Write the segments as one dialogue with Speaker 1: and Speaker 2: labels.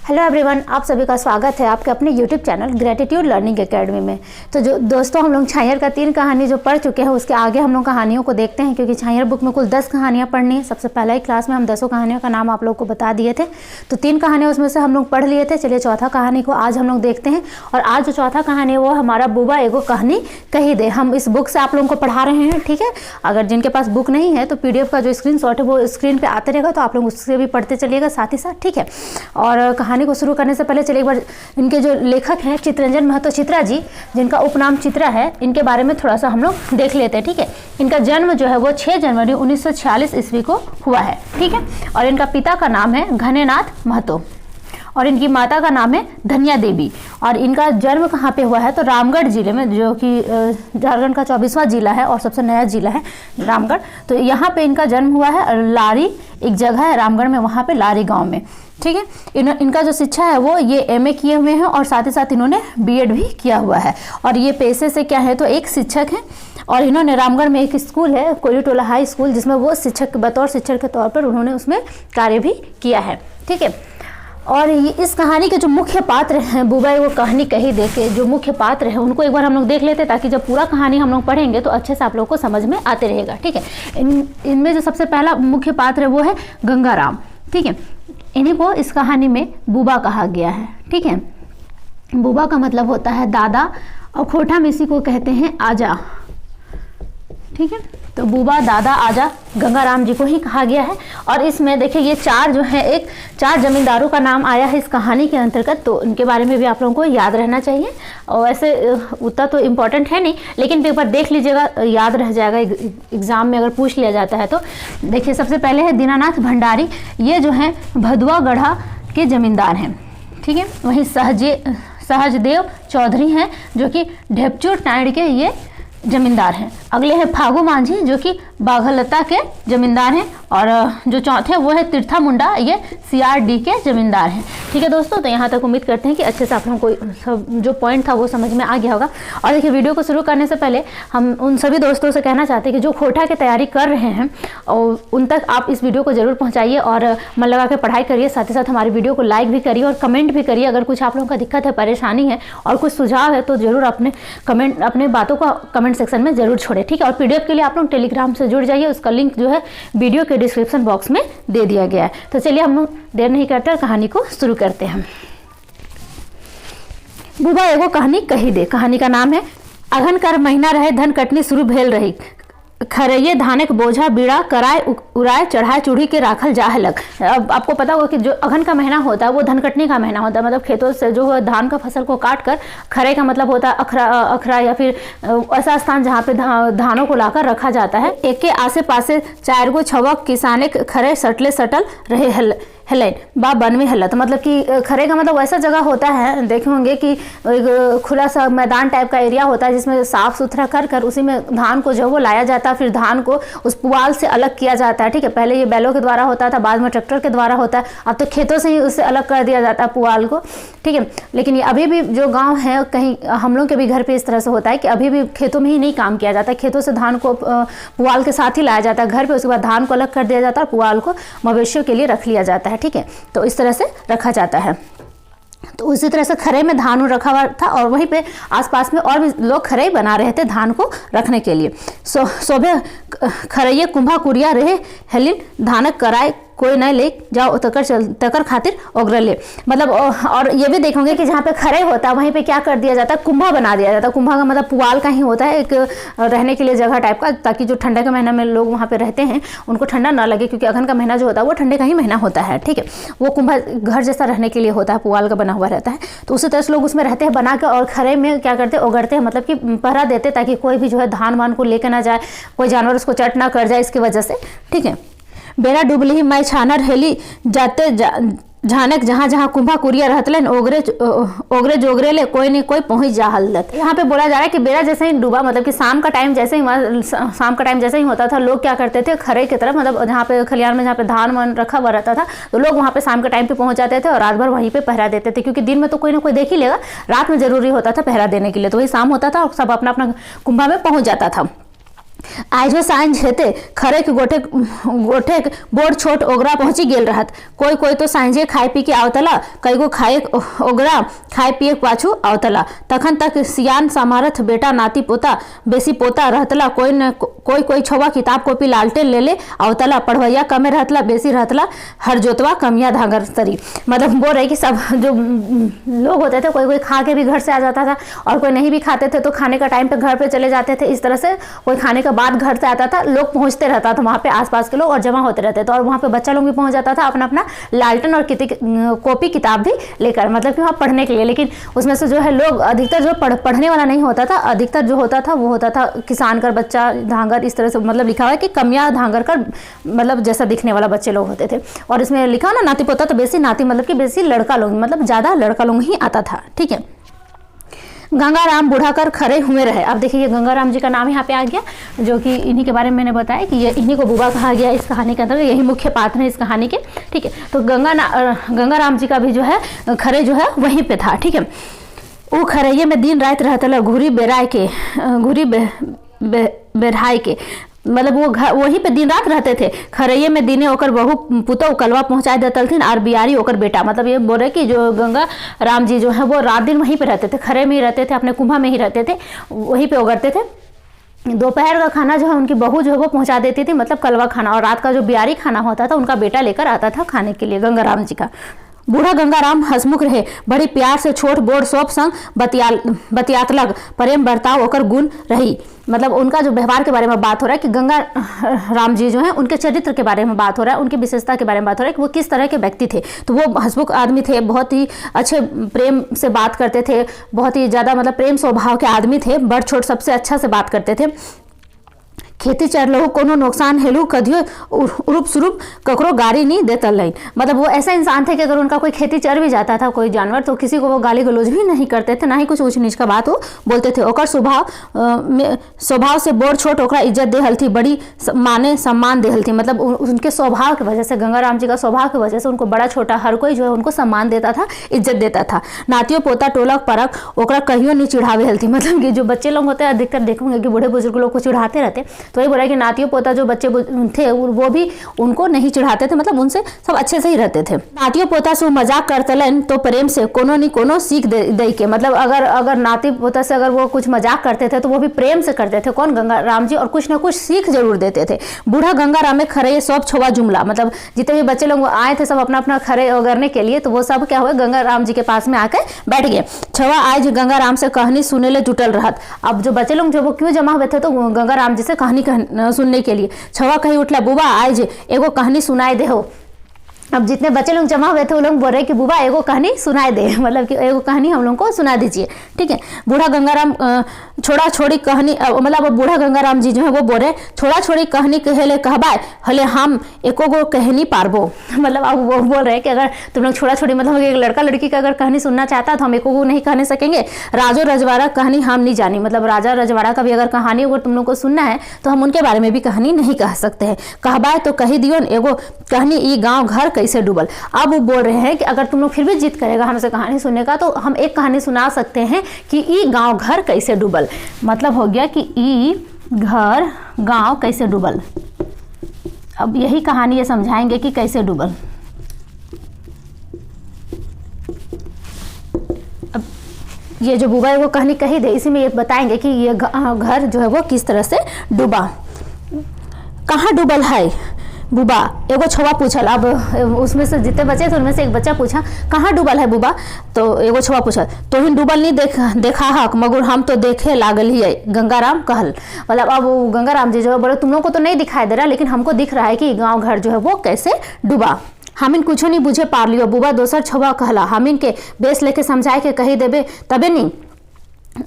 Speaker 1: Hello everyone, आप सभी का स्वागत है आपके अपने YouTube channel gratitude learning academy में। तो जो दोस्तों हम लोग छायर का 3 कहानी जो पढ़ चुके हैं, उसके आगे हम लोग कहानियों को देखते हैं, क्योंकि छायर बुक में कुल 10 कहानियां पढ़नी है। सबसे पहला ही क्लास में हम 10 कहानियों का नाम आप लोग को बता दिए थे, तो 3 कहानियाँ उसमें से हम लोग पढ़ लिए थे। चलिए चौथा कहानी को आज हम लोग देखते हैं। और आज जो चौथा कहानी है वो हमारा बुबा एगो कहानी कही दे। हम इस बुक से आप लोगों को पढ़ा रहे हैं, ठीक है। अगर जिनके पास बुक नहीं है तो PDF का जो स्क्रीनशॉट है वो स्क्रीन पर आते रहेगा, तो आप लोग उससे भी पढ़ते चलिएगा साथ ही साथ, ठीक है। और कहानी को शुरू करने से पहले चलिए एक बार इनके जो लेखक हैं चित्रंजन महतो चित्रा जी, जिनका उपनाम चित्रा है, इनके बारे में थोड़ा सा हम लोग देख लेते हैं, ठीक है। इनका जन्म जो है वो 6 जनवरी 1946 ईस्वी को हुआ है, ठीक है। और इनका पिता का नाम है घनेनाथ महतो और इनकी माता का नाम है धनिया देवी। और इनका जन्म कहाँ पे हुआ है तो रामगढ़ जिले में, जो कि झारखंड का 24वां जिला है और सबसे नया जिला है रामगढ़। तो यहाँ पे इनका जन्म हुआ है। लारी एक जगह है रामगढ़ में, वहाँ पे लारी गांव में, ठीक है। इनका जो शिक्षा है वो ये MA किए हुए हैं और साथ ही साथ इन्होंने BEd भी किया हुआ है। और ये पेशे से क्या है तो एक शिक्षक हैं। और इन्होंने रामगढ़ में एक स्कूल है कोयलीटोला हाई स्कूल, जिसमें वो शिक्षक बतौर शिक्षक के तौर पर उन्होंने उसमें कार्य भी किया है, ठीक है। और इस कहानी के जो मुख्य पात्र हैं, बुबा वो कहानी कही दे के जो मुख्य पात्र हैं उनको एक बार हम लोग देख लेते हैं, ताकि जब पूरा कहानी हम लोग पढ़ेंगे तो अच्छे से आप लोग को समझ में आते रहेगा, ठीक है। इनमें जो सबसे पहला मुख्य पात्र है वो है गंगाराम, ठीक है। इन्हीं को इस कहानी में बुबा कहा गया है, ठीक है। बुबा का मतलब होता है दादा और खोटा में इसी को कहते हैं आजा, ठीक है। तो बुबा, दादा, आजा गंगाराम जी को ही कहा गया है। और इसमें देखिए ये 4 जो है, 4 जमींदारों का नाम आया है इस कहानी के अंतर्गत, तो उनके बारे में भी आप लोगों को याद रहना चाहिए। और वैसे उतना तो इम्पोर्टेंट है नहीं, लेकिन एक बार देख लीजिएगा, याद रह जाएगा एग्जाम में अगर पूछ लिया जाता है तो। देखिए सबसे पहले है दीनानाथ भंडारी, ये जो है भदुआ गढ़ा के जमींदार हैं, ठीक है। वहीं सहजदेव चौधरी हैं जो कि ढेपचूर टाइड के ये जमींदार हैं। अगले हैं फागू मांझी जो कि बाघलता के जमींदार हैं। और जो चौथे वो है तीर्था मुंडा, ये CRD के जमींदार हैं, ठीक है दोस्तों। तो यहाँ तक उम्मीद करते हैं कि अच्छे से आप लोगों को जो पॉइंट था वो समझ में आ गया होगा। और देखिए वीडियो को शुरू करने से पहले हम उन सभी दोस्तों से कहना चाहते हैं कि जो खोटा की तैयारी कर रहे हैं और उन तक आप इस वीडियो को जरूर पहुँचाइए और मन लगा के पढ़ाई करिए। साथ ही साथ हमारी वीडियो को लाइक भी करिए और कमेंट भी करिए। अगर कुछ आप लोगों का दिक्कत है, परेशानी है और कुछ सुझाव है तो जरूर अपने बातों को कमेंट सेक्शन में जरूर छोड़े, ठीक है। और PDF के लिए आप लोग टेलीग्राम से जुड़ जाइए, उसका लिंक जो है वीडियो के डिस्क्रिप्शन बॉक्स में दे दिया गया है। तो चलिए हम लोग देर नहीं करते और कहानी को शुरू करते हैं। बुबा एगो कहानी कही दे। कहानी का नाम है अघन कर महीना रहे, धन कटनी शुरू भेल रही, खरैये धानक बोझा बीड़ा कराए उड़ाए चढ़ाए चूड़ी के राखल जाहे लग। अब आपको पता होगा कि जो अघन का महीना होता है वो धन कटनी का महीना होता है। मतलब खेतों से जो धान का फसल को काट कर, खरे का मतलब होता है अखरा या फिर ऐसा स्थान जहाँ पे धानों को लाकर रखा जाता है। एक के आसे पासे 4 गो छवक किसाने खरे सटले सटल रहे हेलेन बा बन में हल्ला। तो मतलब कि खरे का मतलब वैसा जगह होता है, देखे होंगे कि एक खुला सा मैदान टाइप का एरिया होता है जिसमें साफ सुथरा कर उसी में धान को जो वो लाया जाता है, फिर धान को उस पुआल से अलग किया जाता है, ठीक है। पहले ये बैलों के द्वारा होता था, बाद में ट्रैक्टर के द्वारा होता है, अब तो खेतों से ही उससे अलग कर दिया जाता है पुआल को, ठीक है। लेकिन ये अभी भी जो गाँव है, कहीं हम लोग के भी घर पर इस तरह से होता है कि अभी भी खेतों में ही नहीं काम किया जाता है। खेतों से धान को पुआल के साथ ही लाया जाता है घर पर, उसके बाद धान को अलग कर दिया जाता है, पुआल को मवेशियों के लिए रख लिया जाता है, ठीक है। तो इस तरह से रखा जाता है। तो उसी तरह से खरे में धान रखा हुआ था और वहीं पे आसपास में और भी लोग खरे बना रहे थे धान को रखने के लिए। शोभे खरैये कुंभा कुरिया रहे हेलिन धानक कराए कोई न ले जाओ तकर खातिर ओगरे ले। मतलब और ये भी देखोगे कि जहाँ पे खरे होता है वहीं पे क्या कर दिया जाता है, कुंभा बना दिया जाता है। कुंभा का मतलब पुआल का ही होता है, एक रहने के लिए जगह टाइप का, ताकि जो ठंडे के महीने में लोग वहाँ पे रहते हैं उनको ठंडा ना लगे, क्योंकि अघन का महीना जो होता है वो ठंडे का ही महीना होता है, ठीक है। वो कुंभा घर जैसा रहने के लिए होता है, पुआल का बना हुआ रहता है। तो उसी तरह से लोग उसमें रहते हैं बना के, और खरे में क्या करते हैं, ओगरते हैं, मतलब कि पहरा देते ताकि कोई भी जो है धान वान को लेकर ना जाए, कोई जानवर उसको चट ना कर जाए, इसकी वजह से, ठीक है। बेरा डूबली मैं छानर हेली जाते झानक जहाँ जहाँ कुंभा कुरिया रहतलन ओगरे जोगरे ले कोई नहीं कोई पहुँच जा हल्दत। यहाँ पे बोला जा रहा है कि बेरा जैसे ही डूबा, मतलब कि शाम का टाइम जैसे ही होता था, लोग क्या करते थे खरे की तरफ, मतलब जहाँ पे खलियान में जहाँ पे धान वन रखा हुआ रहता था, तो लोग वहाँ पे शाम के टाइम पे पहुँच जाते थे और रात भर वहीं पे पहरा देते थे, क्योंकि दिन में तो कोई ना कोई देख ही लेगा, रात में जरूरी होता था पहरा देने के लिए। तो वही शाम होता था और सब अपना अपना कुंभा में पहुँच जाता था। आज वो सांझ हेते खरे के गोठे बोर छोट ओगरा पहुंची गेल रहत। कोई कोई तो सांझे खाए पी के आवतला, कई गो खाए ओगरा खाए पिए पाछू आवतला। तखन तक सियान समारथ बेटा नाती पोता बेसी पोता रहतला। कोई छवा किताब कॉपी लालटेन ले ले आवतला। पढ़वैया कमे रहतला, बेसी रहतला हर जोतवा कमिया धागर तरी। मतलब बोल रहे कि सब जो लोग होते थे, कोई खा के भी घर से आ जाता था और कोई नहीं भी खाते थे तो खाने का टाइम पे घर पे चले जाते थे। इस तरह से कोई खाने के बाद घर से आता था, लोग पहुंचते रहता था वहाँ पे, आसपास के लोग और जमा होते रहते थे। और वहाँ पे बच्चा लोग भी पहुंच जाता था अपना अपना लालटेन और कॉपी किताब भी लेकर, मतलब कि वहाँ पढ़ने के लिए। लेकिन उसमें से जो है लोग अधिकतर जो पढ़ने वाला नहीं होता था, अधिकतर जो होता था वो होता था किसान कर बच्चा धांगर, इस तरह से मतलब लिखा हुआ है कि कमिया धांगर कर मतलब जैसा दिखने वाला बच्चे लोग होते थे। और इसमें लिखा ना नाती पोता, तो बेसी नाती मतलब कि बेसी लड़का लोग, मतलब ज़्यादा लड़का लोग ही आता था। ठीक है। गंगाराम बूढ़ा कर खरे हुए रहे। अब देखिए ये गंगाराम जी का नाम यहाँ पे आ गया, जो कि इन्हीं के बारे में मैंने बताया कि ये इन्हीं को बुबा कहा गया इस कहानी के अंदर, यही मुख्य पात्र है इस कहानी के। ठीक है। तो गंगाराम जी का भी जो है खरे जो है वहीं पे था। ठीक है। वो खरैये में दिन रात रहता, घूरी बेराय के मतलब वो वहीं पे दिन रात रहते थे। खरैये में दिने ओकर बहू पुतौ कलवा पहुंचाए देतलथिन और बियारी ओकर बेटा। मतलब ये बोल रहे कि जो गंगा राम जी जो है वो रात दिन वहीं पे रहते थे, खरे में ही रहते थे, अपने कुंभा में ही रहते थे, वहीं पे उगरते थे। दोपहर का खाना जो है उनकी बहू जो है वो पहुंचा देती थी, मतलब कलवा खाना, और रात का जो बियारी खाना होता था उनका बेटा लेकर आता था खाने के लिए गंगाराम जी का। बूढ़ा गंगाराम हसमुख रहे, बड़ी प्यार से छोट बोर सब संग बतियातलक, प्रेम बर्ताव ओकर गुण रही। मतलब उनका जो व्यवहार के बारे में बात हो रहा है कि गंगा राम जी जो हैं उनके चरित्र के बारे में बात हो रहा है, उनकी विशेषता के बारे में बात हो रहा है कि वो किस तरह के व्यक्ति थे। तो वो हसमुख आदमी थे, बहुत ही अच्छे प्रेम से बात करते थे, बहुत ही ज़्यादा मतलब प्रेम स्वभाव के आदमी थे, बड़ छोट सबसे अच्छा से बात करते थे। खेती चर लो कोनो नुकसान हेलू कदियो उरूप सुरूप ककरो गाड़ी नहीं देता लाइन। मतलब वो ऐसा इंसान थे कि अगर उनका कोई खेती चर भी जाता था कोई जानवर, तो किसी को वो गाली गलौज भी नहीं करते थे, ना ही कुछ ऊंच नीच का बात वो बोलते थे। ओकर स्वभाव से बोर छोट ओकरा इज्जत देहल थी, बड़ी माने सम्मान देहल थी। मतलब उनके स्वभाव की वजह से, गंगाराम जी का स्वभाव की वजह से उनको बड़ा छोटा हर कोई जो है उनको सम्मान देता था, इज्जत देता था। नातियों पोता टोलक परक ओकरा कहियो नहीं चिढ़ावे हल थी। मतलब कि जो बच्चे लोग होते हैं अधिकतर देखोगे कि बूढ़े बुजुर्ग लोग को चिढ़ाते रहते, तो वही बोला कि नातियों पोता जो बच्चे थे वो भी उनको नहीं चिढ़ाते थे, मतलब उनसे सब अच्छे से ही रहते थे। नातियों पोता से मजाक करतलन तो प्रेम से कोनो नहीं कोनो सीख दे के, मतलब अगर नाती पोता से अगर वो कुछ मजाक करते थे तो वो भी प्रेम से करते थे कौन, गंगाराम जी, और कुछ ना कुछ सीख जरूर देते थे। बूढ़ा गंगाराम में खरे सब छोवा जुमला, मतलब जितने भी बच्चे लोग आए थे सब अपना अपना खरे उगरने के लिए, तो वो सब क्या हुआ गंगाराम जी के पास में आकर बैठ गए। छवा आज गंगाराम से कहानी सुने ले जुटल रहत। अब जो बच्चे लोग जो वो क्यों जमा हुए थे, तो गंगाराम जी से कहानी सुनने के लिए। छवा कहीं उठला, बुबा आज एगो कहानी सुनाए दे हो। अब जितने बच्चे लोग जमा हुए थे वो लोग बोल रहे कि बुबा एगो कहानी सुनाए दे, मतलब कि एगो कहानी हम लोग को सुना दीजिए। ठीक है। बूढ़ा गंगाराम छोड़ा छोड़ी कहानी, मतलब बूढ़ा गंगाराम जी जो है वो बोल रहे छोड़ा छोड़ी कहानी कहेले कहबाए हले हम एको गो कहनी पारबो। मतलब अब वो बोल रहे हैं कि अगर तुम लोग छोड़ा छोड़ी मतलब एक लड़का लड़की का अगर कहानी सुनना चाहता तो हम एको गो नहीं कहने सकेंगे। राजो रजवाड़ा कहानी हम नहीं जानी, मतलब राजा रजवाड़ा का भी अगर कहानी अगर तुम लोग को सुनना है तो हम उनके बारे में भी कहानी नहीं कह सकते हैं। कहबाए तो कही दियो एगो कहानी ई गाँव घर कैसे डूबल। अब वो बोल रहे हैं कि अगर तुम लोग फिर भी जिद करेगा हमसे कहानी सुनने का तो हम एक कहानी सुना सकते हैं कि ई गांव घर कैसे डूबल। मतलब हो गया कि ई घर गांव कैसे डूबल। अब यही कहानी ये समझाएंगे कि कैसे डूबल। अब ये जो बुबा है वो कहानी कही दे, इसी में ये बताएंगे कि ये घर जो है वो किस तरह से डूबा। कहाँ डूबल है बुबा, एगो छवा पूछल। अब उसमें से जितने बचे थे उनमें से एक बच्चा पूछा कहाँ डूबल है बुबा, तो एगो छवा पूछल तो ही डूबल नहीं देखा हक मगर हम तो देखे लागल ही है, गंगाराम कहल। मतलब अब गंगाराम जी जो है बोले तुम लोग को तो नहीं दिखाई दे रहा, लेकिन हमको दिख रहा है कि गांव घर जो है वो कैसे डूबा। हमिन कुछ नहीं बुझे पार लियो बुबा, दोसर छवा कहला हमिन के बेस लेके समझाए के कही देबे तबे नहीं।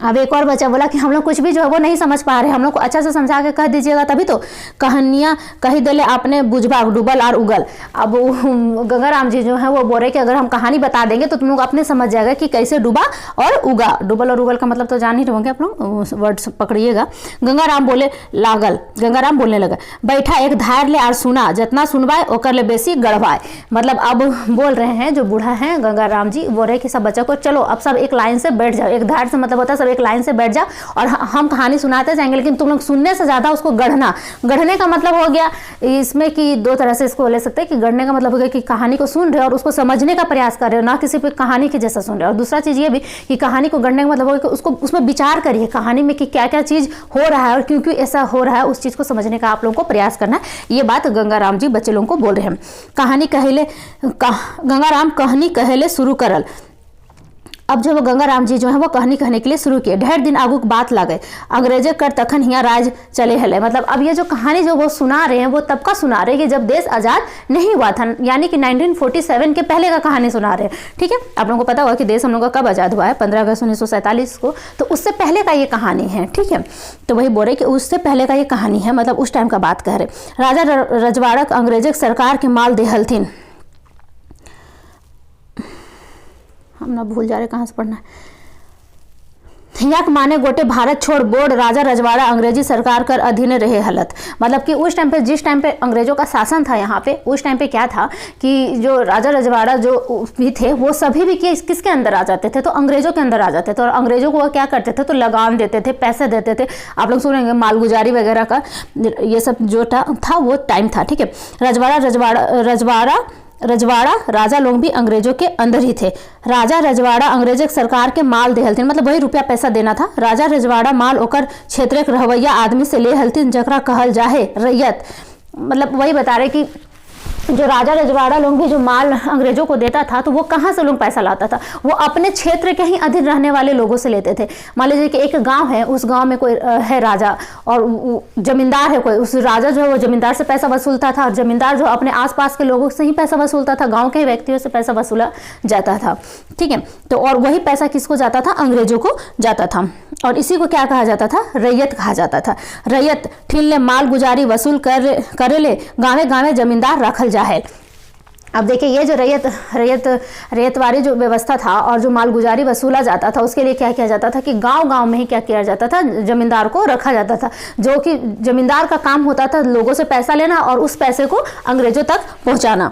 Speaker 1: अब एक और बच्चा बोला कि हम लोग कुछ भी जो है वो नहीं समझ पा रहे, हम लोग को अच्छा से समझा के कह दीजिएगा तभी तो। कहानियाँ कही देले आपने बुझबा डूबल और उगल। अब गंगाराम जी जो है वो बोल रहे कि अगर हम कहानी बता देंगे तो तुम लोग अपने समझ जाएगा कि कैसे डूबा और उगा। डूबल और उगल का मतलब तो जान ही रहोगे आप लोग, वर्ड्स पकड़िएगा। गंगाराम बोलने लगा बैठा एक धार ले और सुना, जितना सुनवाए ओकर ले बेसी गढ़वाए। मतलब अब बोल रहे हैं जो बूढ़ा है गंगाराम जी बोल रहे कि सब बच्चा को चलो अब सब एक लाइन से बैठ जाओ। एक धार से मतलब होता सब एक लाइन से बैठ जाओ और हम कहानी सुनाते जाएंगे, लेकिन तुम लोग सुनने से ज़्यादा उसको गढ़ने का मतलब हो गया इसमें कि दो तरह से इसको ले सकते हैं कि गढ़ने का मतलब हो गया कि कहानी को सुन रहे हो और उसको समझने का प्रयास कर रहे हो, ना किसी पे कहानी के जैसा सुन रहे हो। और दूसरा चीज़ ये भी कि कहानी को गढ़ने का मतलब हो गया कि उसको उसमें विचार करिए कहानी में कि क्या क्या चीज़ हो रहा है और क्यों क्यों ऐसा हो रहा है, उस चीज़ को समझने का आप लोगों को प्रयास करना है। ये बात गंगाराम जी बच्चे लोगों को बोल रहे हैं। कहानी कहले गंगाराम कहानी कहले शुरू करल। अब जो वो गंगाराम जी जो है वो कहानी कहने के लिए शुरू किए। ढेर दिन आगू बात लागे अंग्रेजे कर तखन हिया राज चले हले। मतलब अब ये जो कहानी जो वो सुना रहे हैं वो तब का सुना रहे हैं कि जब देश आज़ाद नहीं हुआ था, यानी कि 1947 के पहले का कहानी सुना रहे हैं। ठीक है, आप लोगों को पता होगा कि देश हम लोग का कब आज़ाद हुआ है, 15 अगस्त 1947 को, तो उससे पहले का ये कहानी है। ठीक है, तो वही बोल रहे कि उससे पहले का ये कहानी है, मतलब उस टाइम का बात कह रहे। राजा रजवाड़क अंग्रेजे सरकार के माल देहलथिन। हम ना भूल जा रहे कहाँ से पढ़ना है। हियाक माने गोटे भारत छोड़ बोर्ड राजा रजवाड़ा अंग्रेजी सरकार कर अधीन रहे हलत। मतलब कि उस टाइम पे जिस टाइम पे अंग्रेजों का शासन था यहाँ पे, उस टाइम पे क्या था कि जो राजा रजवाड़ा जो भी थे वो सभी भी किसके अंदर आ जाते थे, तो अंग्रेजों के अंदर आ जाते थे। और अंग्रेजों को वो क्या करते थे, तो लगान देते थे, पैसे देते थे। आप लोग सुनेंगे मालगुजारी वगैरह का ये सब जो था वो टाइम था। ठीक है, रजवाड़ा राजा लोग भी अंग्रेजों के अंदर ही थे। राजा रजवाड़ा अंग्रेज सरकार के माल दे हलथिन, मतलब वही रुपया पैसा देना था। राजा रजवाड़ा माल ओकर क्षेत्र के रहवैया आदमी से ले हलथिन, जकरा कहल जाहे रैयत। मतलब वही बता रहे कि जो राजा रजवाड़ा लोग भी जो माल अंग्रेजों को देता था तो वो कहाँ से लोग पैसा लाता था, वो अपने क्षेत्र के ही अधीन रहने वाले लोगों से लेते थे। मान लीजिए कि एक गांव है, उस गांव में कोई है राजा और जमींदार है कोई, उस राजा जो है वो जमींदार से पैसा वसूलता था और जमींदार जो अपने आसपास के लोगों से ही पैसा वसूलता था, गाँव के व्यक्तियों से पैसा वसूला जाता था। ठीक है, तो और वही पैसा किसको जाता था, अंग्रेजों को जाता था। और इसी को क्या कहा जाता था, रैयत कहा जाता था। रैयत ठीन ले माल गुजारी वसूल करे ले गाँवे गाँवे जमींदार रखल जाए। अब देखिए ये जो रैयतवारी जो व्यवस्था था और जो मालगुजारी वसूला जाता था, उसके लिए क्या किया जाता था कि गांव-गांव में ही क्या किया जाता था, जमींदार को रखा जाता था, जो कि जमींदार का काम होता था लोगों से पैसा लेना और उस पैसे को अंग्रेजों तक पहुंचाना।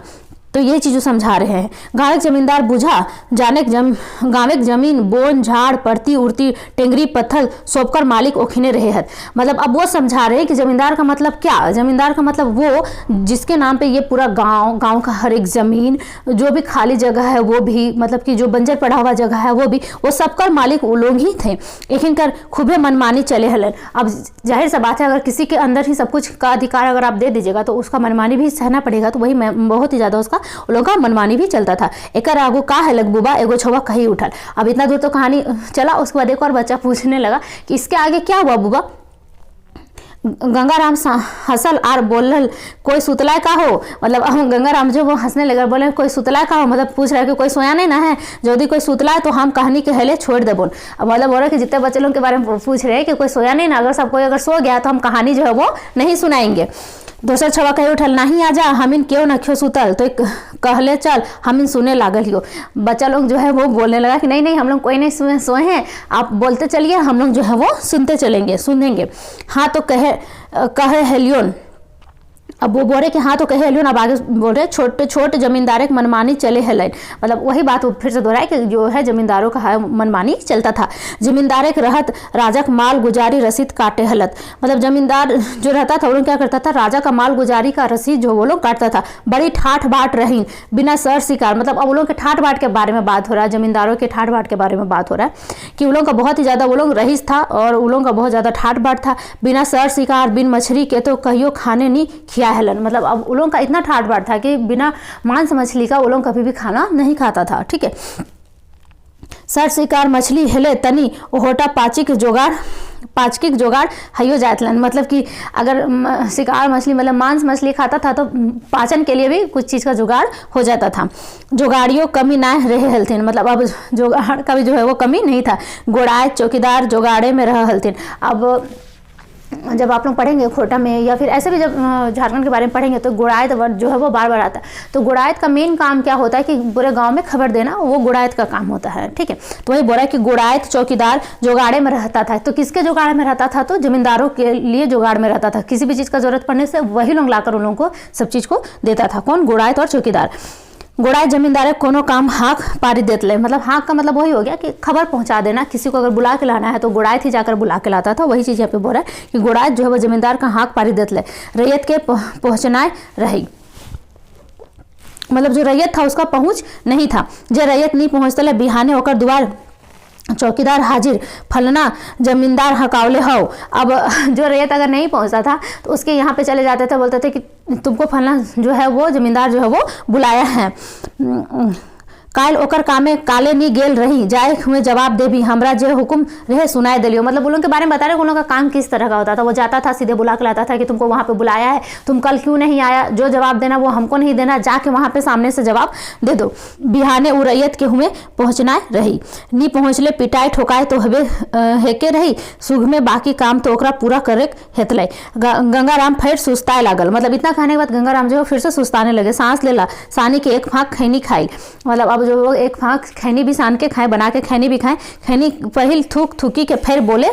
Speaker 1: तो ये चीज़ समझा रहे हैं। गाँव जमींदार बुझा जाने गाँव जमीन बोन झाड़ पड़ती उड़ती टेंगरी पत्थर सोपकर मालिक ओखिने रहे हैं। मतलब अब वो समझा रहे हैं कि जमींदार का मतलब क्या, जमींदार का मतलब वो जिसके नाम पे ये पूरा गांव का हर एक ज़मीन जो भी खाली जगह है वो भी, मतलब कि जो बंजर पड़ा हुआ जगह है वो भी, वो सबकर मालिक वो लोग ही थे। लेकिन कर खूबे मनमानी चले हलन। अब जाहिर सा बात है, अगर किसी के अंदर ही सब कुछ का अधिकार अगर आप दे दीजिएगा तो उसका मनमानी भी सहना पड़ेगा। तो वही बहुत ही ज़्यादा उसका लोगों का मनमानी भी चलता था। एक आगू का है लग बुबा एगो छवा कहीं उठल। अब इतना दूर तो कहानी चला, उसके बाद एक और बच्चा पूछने लगा कि इसके आगे क्या हुआ बुबा। गंगाराम हंसल आर बोलल कोई सुतला का हो। मतलब गंगाराम जो वो हंसने लगा, बोले कोई सुतला का हो, मतलब पूछ रहा है कि कोई सोया नहीं ना है, यदि कोई सुतला है तो हम कहानी के हेले छोड़ दे बोल। अब मतलब बोल रहे कि जितने बच्चे लोगों के बारे में पूछ रहे हैं कि कोई सोया नहीं ना, अगर सब कोई अगर सो गया तो हम कहानी जो है वो नहीं सुनाएंगे। दोसर छवा कहे उठल नहीं आजा हमिन क्यों न क्यों सुतल, तो कहले चल हमिन सुने लागल हियो। बच्चा लोग जो है वो बोलने लगा कि नहीं हम लोग कोई नहीं सोए हैं, आप बोलते चलिए, हम लोग जो है वो सुनते चलेंगे सुनेंगे। हाँ तो कहे हेलियोन। अब वो बोल रहे कि हाँ तो कहे हेलियोन। अब आगे बोल रहे छोटे छोटे जमींदार एक मनमानी चले हेलन। मतलब वही बात वो फिर से दोहराए कि जो है जमींदारों का मनमानी चलता था। जमींदार एक रहत राजक माल गुजारी रसीद काटे हलत। मतलब जमींदार जो रहता था वो लोग क्या करता था, राजा का माल गुजारी का रसीद जो वो लोग काटता था। बड़ी ठाठ बाट रही बिना सर शिकार। मतलब अब वो लोग के ठाठ बाट के बारे में बात हो रहा है, जमींदारों के ठाठ बाट के बारे में बात हो रहा है कि वो लोग का बहुत ही ज़्यादा वो लोग रईस था और वो लोग का बहुत ज़्यादा ठाठ बाट था। बिना सर शिकार बिन मछली के तो कहियो खाने नहीं खिया हेलन। मतलब अब उन लोगों का इतना ठाट बाट था कि बिना मांस मछली का वो लोग कभी भी खाना नहीं खाता था। ठीक है, सर शिकार मछली हेले तनी होटा पाचिक जोगाड़ हयो जातलन। मतलब कि अगर शिकार मछली मतलब मांस मछली खाता था तो पाचन के लिए भी कुछ चीज़ का जुगाड़ हो जाता था। जुगाड़ियों कमी ना रहे हलथिन। मतलब अब जुगाड़ का भी जो है वो कमी नहीं था। गोड़ाए चौकीदार जोगाड़े में रह हलथिन। अब जब आप लोग पढ़ेंगे खोटा में या फिर ऐसे भी जब झारखंड के बारे में पढ़ेंगे तो गुड़ायत जो है वो बार बार आता है। तो गुड़ायत का मेन काम क्या होता है कि पूरे गांव में खबर देना, वो गुड़ायत का काम होता है। ठीक है, तो वही बोल रहा है कि गुड़ायत चौकीदार जुगाड़े में रहता था। तो किसके जुगाड़ में रहता था, तो जमींदारों के लिए जुगाड़ में रहता था। किसी भी चीज़ का जरूरत पड़ने से वही लोग लाकर उन लोगों को सब चीज़ को देता था। कौन, गुड़ायत और चौकीदार। गोड़ाई जमींदार कोनो काम हाक पारी देते, मतलब हाक का मतलब वही हो गया कि खबर पहुंचा देना, किसी को अगर बुला के लाना है तो गोड़ाई थी जाकर बुला के लाता था, वही चीज़ यहाँ पे बोल रहा है कि गोड़ाई जो है वो जमींदार का हाक पारी देते रैयत के पहुँचनाए रही, मतलब जो रैयत था उसका पहुँच नहीं था, जे रैयत नहीं पहुँचते बिहाने होकर द्वार चौकीदार हाजिर फलना जमींदार हकावले हो। अब जो रैयत अगर नहीं पहुंचता था तो उसके यहाँ पे चले जाते थे, बोलते थे कि तुमको फलना जो है वो जमींदार जो है वो बुलाया है, काल ओकर कामे काले नी गेल रही जाए हुए जवाब दे भी हमरा जो हुक्म रहे सुनाए दिलियो, मतलब उन लोगों के बारे में बता रहे उन लोगों का काम किस तरह का होता था। वो जाता था सीधे बुला के लाता था कि तुमको वहाँ पे बुलाया है, तुम कल क्यों नहीं आया, जो जवाब देना वो हमको नहीं देना, जाके वहाँ पे सामने से जवाब दे दो। बिहाने उ रैयत के हुए पहुँचना रही, नी पहुँचले पिटाई ठोकाए तो हवे हेके रही, सुख में बाकी काम तो ओकरा पूरा करे हेतले। गंगाराम फिर सुस्ताए लागल, मतलब इतना खाने के बाद गंगाराम जो फिर से सुस्ताने लगे, सांस लेला, सानी के एक फाँक खैनी खाई, मतलब अब जो लोग एक फाँक खैनी भी सान के खाए, बना के खैनी भी खाए, खैनी पहिल थूक थूकी के फिर बोले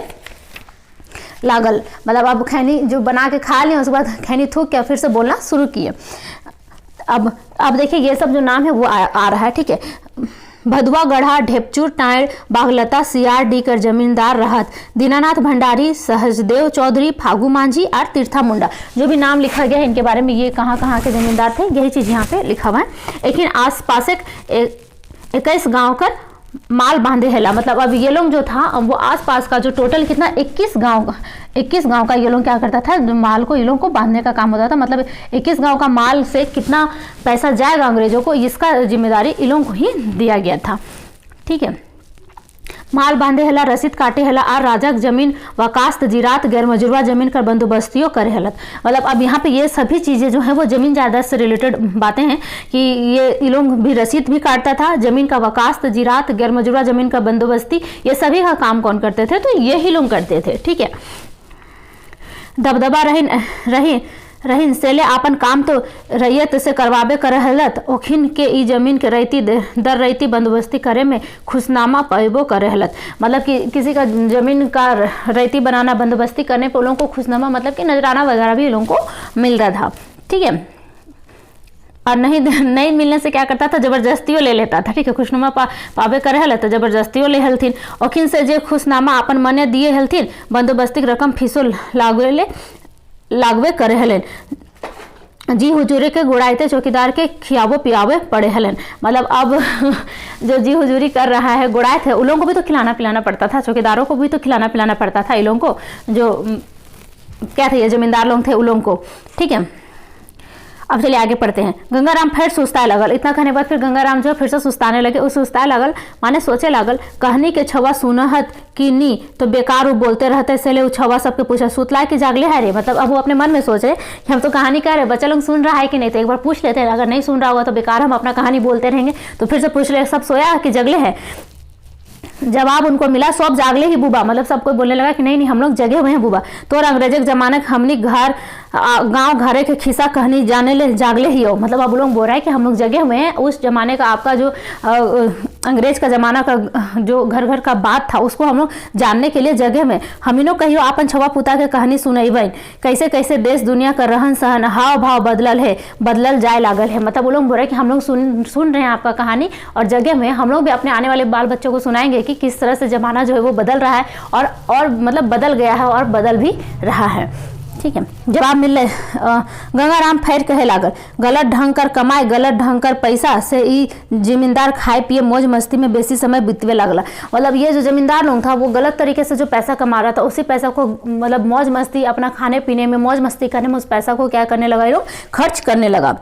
Speaker 1: लागल, मतलब अब खैनी जो बना के खा लिया उसके बाद खैनी थूक के फिर से बोलना शुरू किए। अब देखिए ये सब जो नाम है वो आ रहा है, ठीक है। भदुआ गढ़ा ढेपचूर टाइर बागलता सियार डी कर जमींदार रहत, दीनानाथ भंडारी सहजदेव चौधरी फागू मांझी और तीर्था मुंडा, जो भी नाम लिखा गया है इनके बारे में, ये कहाँ कहाँ के जमींदार थे यही चीज़ यहाँ पे लिखा हुआ है। लेकिन आस पास 21 गांव कर माल बांधे हैला, मतलब अब ये लोग जो था वो आसपास का जो टोटल कितना 21 गांव का ये लोग क्या करता था, माल को ये लोग को बांधने का काम होता था, मतलब 21 गांव का माल से कितना पैसा जाएगा अंग्रेजों को, इसका जिम्मेदारी इन लोगों को ही दिया गया था, ठीक है। माल बांधे हला, रसीद काटे हला और राजा जमीन वकास्त जिरात गैर मजुरवा जमीन कर बंदोबस्तियों करे हलत, मतलब अब यहाँ पे ये सभी चीज़ें जो है वो जमीन जायदाद से रिलेटेड बातें हैं कि ये लोग भी रसीद भी काटता था, जमीन का वकास्त जिरात गैर मजुरवा जमीन का बंदोबस्ती, ये सभी का काम कौन करते थे, तो यही लोग करते थे, ठीक है। दबदबा रहीन सेले आपन काम तो रैयत से करवाबे करहलत, ओखिन के ई जमीन के रैती दर रैती बंदोबस्ती करे में खुशनामा पैबो करहलत, मतलब कि किसी का जमीन का रैती बनाना बंदोबस्ती करने पर लोगों को खुशनामा मतलब कि नजराना वगैरह भी लोगों को मिल रहा था, ठीक है। और नहीं मिलने से क्या करता था, जबरदस्तियों ले लेता था, ठीक है। खुशनामा पावे करे हल तो जबरदस्तियों ले हलथिन, ओखिन से जे खुशनामा अपन मने दिए हलथिन बंदोबस्ती रकम फीसो लागवे करे हलन, जी हुजूरी के गुड़ाइते चौकीदार के खियावो पियावे पड़े हलन, मतलब अब जो जी हुजूरी कर रहा है गुड़ाए थे उन लोगों को भी तो खिलाना पिलाना पड़ता था, चौकीदारों को भी तो खिलाना पिलाना पड़ता था, इन लोगों को जो क्या थे ये जमींदार लोग थे उन लोगों को, ठीक है। अब चलिए आगे पढ़ते हैं। गंगाराम फिर सुस्ताए लगल, इतना कहने के बाद फिर गंगाराम जो फिर से सुस्ताने लगे, उस सुस्ताए लगल माने सोचे लागल, कहनी के छवा सुनहत कि नी तो बेकार वो बोलते रहते, इसलिए वो छवा सबके पूछा सुतलाए कि जागले है रे, मतलब अब वो अपने मन में सोच रहे कि हम तो कहानी कह रहे, बच्चा लोग सुन रहा है कि नहीं, तो एक बार पूछ लेते हैं, अगर नहीं सुन रहा होगा तो बेकार हम अपना कहानी बोलते रहेंगे, तो फिर से पूछ ले सब सोया कि जगले है। जवाब उनको मिला सब जागले ही बुबा, मतलब सबको बोलने लगा कि नहीं हम लोग जगे हुए हैं बुबा, तो और अंग्रेज के जमाने हमनी घर गांव घरे के खिस्सा कहनी जाने ले जागले ही हो, मतलब अब लोग बोल रहा है कि हम लोग जगे हुए हैं, उस जमाने का आपका जो अंग्रेज का जमाना का जो घर घर का बात था उसको हम लोग जानने के लिए जगह में हम लोग कहियो अपन छवा पुता के कहानी सुनैबन, कैसे कैसे देश दुनिया का रहन सहन हाव भाव बदलल जाए लागल है, मतलब वो लोग बोल रहे हैं कि हम लोग सुन रहे हैं आपका कहानी और जगह में हम लोग भी अपने आने वाले बाल बच्चों को सुनाएंगे कि किस तरह से जमाना जो है वो बदल रहा है और मतलब बदल गया है और बदल भी रहा है, ठीक है। जवाब मिल गंगाराम फिर कहे लागल, गलत ढंग कर कमाए गलत ढंग कर पैसा से ई जमींदार खाए पिए मौज मस्ती में बेसी समय बीतवे लगला, मतलब ये जो जमींदार लोग था वो गलत तरीके से जो पैसा कमा रहा था उसी पैसा को मतलब मौज मस्ती अपना खाने पीने में मौज मस्ती करने में उस पैसा को क्या करने लगा, ये लोग खर्च करने लगा।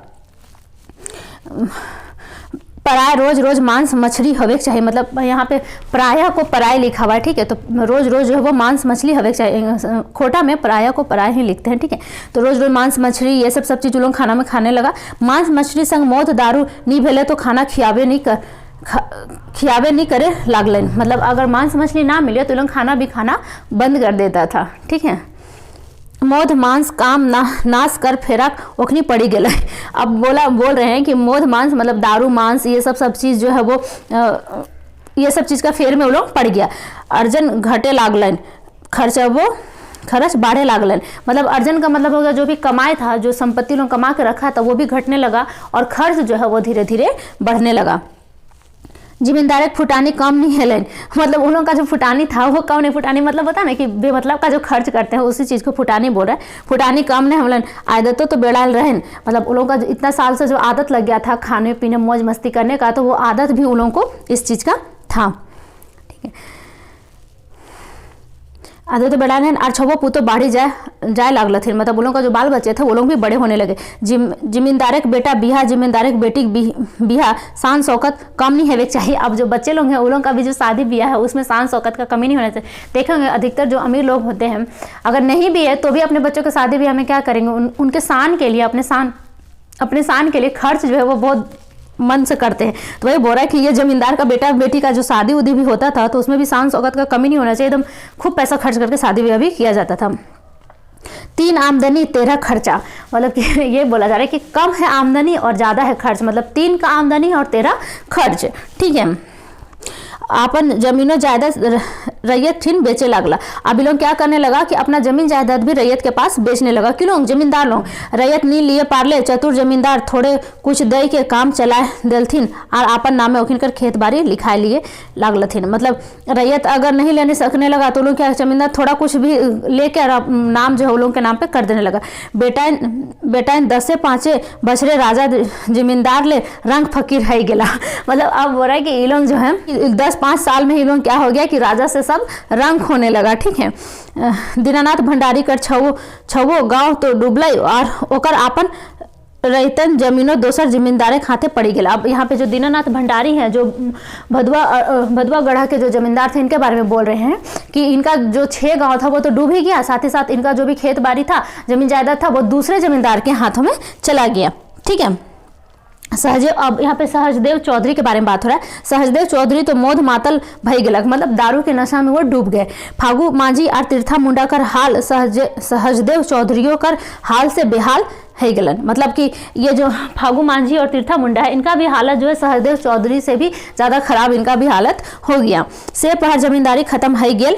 Speaker 1: पराय रोज रोज मांस मछली हवे चाहिए, मतलब यहाँ पे प्रायः को पराय लिखा हुआ है, ठीक है, तो रोज रोज जो है वो मांस मछली हवे चाहिए, खोटा में प्रायः को पराय ही लिखते हैं, ठीक है। तो रोज रोज मांस मछली ये सब चीज लोग खाना में खाने लगा, मांस मछली संग मौत दारू नहीं भेले तो खाना खियावे नहीं करे लागलन, मतलब अगर मांस मछली ना मिले तो लोग खाना भी खाना बंद कर देता था, ठीक है। मोध मांस काम नाश कर फेरक ओखनी पड़ी गए, अब बोल रहे हैं कि मोध मांस मतलब दारू मांस ये सब चीज़ जो है वो ये सब चीज़ का फेर में वो लोग पड़ गया, अर्जन घटे लागलन खर्चा वो खर्च बाढ़े लागलन। मतलब अर्जन का मतलब होगा जो भी कमाई था, जो संपत्ति लोग कमा के रखा था वो भी घटने लगा और खर्च जो है वो धीरे धीरे बढ़ने लगा। जिम्मेदार फुटानी कम नहीं है, मतलब उन लोगों का जो फुटानी था वो कम नहीं, फुटानी मतलब बता ना कि बेमतलब का जो खर्च करते हैं उसी चीज़ को फुटानी बोल रहा है। फुटानी कम नहीं हमलन आदतों तो बेड़ाल रहन, मतलब उन लोगों का इतना साल से जो आदत लग गया था खाने पीने मौज मस्ती करने का, तो वो आदत भी उन लोगों को इस चीज़ का था। ठीक है, आदत तो बेड़ा रहन और छवो पुतो बाढ़ी जाए लागल थे, मतलब उन लोगों का जो बाल बच्चे थे वो लोग भी बड़े होने लगे। जिम्मेदार बेटा बिहा, जिम्मेदार बेटी बिहा, शान शौकत कम नहीं है चाहिए। अब जो बच्चे लोग हैं उन लोगों का भी जो शादी ब्याह है उसमें शान शौकत का कमी नहीं होना चाहिए। देखेंगे अधिकतर जो अमीर लोग होते हैं अगर नहीं भी है तो भी अपने बच्चों के शादी ब्याह में क्या करेंगे, उनके शान के लिए, अपने शान के लिए खर्च जो है वो बहुत मन से करते हैं। तो वही बोल रहा है कि ये जमींदार का बेटा बेटी का जो शादी उदी भी होता था तो उसमें भी शान शौकत का कमी नहीं होना चाहिए, एकदम खूब पैसा खर्च करके शादी ब्याह भी किया जाता था। 3 आमदनी 13 खर्चा, मतलब कि ये बोला जा रहा है कि कम है आमदनी और ज़्यादा है खर्च, मतलब 3 का आमदनी और 13 खर्च। ठीक है, अपन जमीनों जायदाद रैयत ठीन बेचे लगला। अब लोग क्या करने लगा कि अपना जमीन जायदाद भी रैयत के पास बेचने लगा। कि लोग जमींदार लोग रैयत नहीं लिए पारले, चतुर जमींदार थोड़े कुछ दे के काम चलाए देलथिन और अपन नामे ओखिन कर खेत बाड़ी लिखाए लिए लागलथिन। मतलब रैयत अगर नहीं लेने सकने लगा तो लोग क्या, जमींदार थोड़ा कुछ भी लेके और नाम जो है लोगों के नाम पे कर देने लगा। बेटाइन 10 से 5 बछड़े राजा जमींदार ले रंग फकीर है गेला। मतलब अब बोल रहा है कि ये लोग जो है 10-5 साल में ही लोग क्या हो गया कि राजा से सब रंग होने लगा। ठीक है, दीनानाथ भंडारी कर छवो गांव तो डूबल और ओकर आपन रईतन जमीनों दोसर जमींदारे खाते पड़ी गया। अब यहाँ पे जो दीनानाथ भंडारी हैं जो भदवा गढ़ा के जो जमींदार थे इनके बारे में बोल रहे हैं कि इनका जो 6 गांव था वो तो डूब ही गया, साथ ही साथ इनका जो भी खेत बाड़ी था, जमीन जायदाद था, वो दूसरे जमींदार के हाथों में चला गया। ठीक है, अब यहाँ पे सहजदेव चौधरी के बारे में बात हो रहा है। सहजदेव चौधरी तो मोद मातल भई गेलक, मतलब दारू के नशा में वो डूब गए। फागू मांझी और तीर्था मुंडा कर हाल सहजदेव चौधरियों कर हाल से बेहाल है गलन। मतलब कि ये जो फागू मांझी और तीर्था मुंडा है इनका भी हालत जो है सहजदेव चौधरी से भी ज़्यादा खराब इनका भी हालत हो गया। से पहर जमींदारी खत्म है गेल,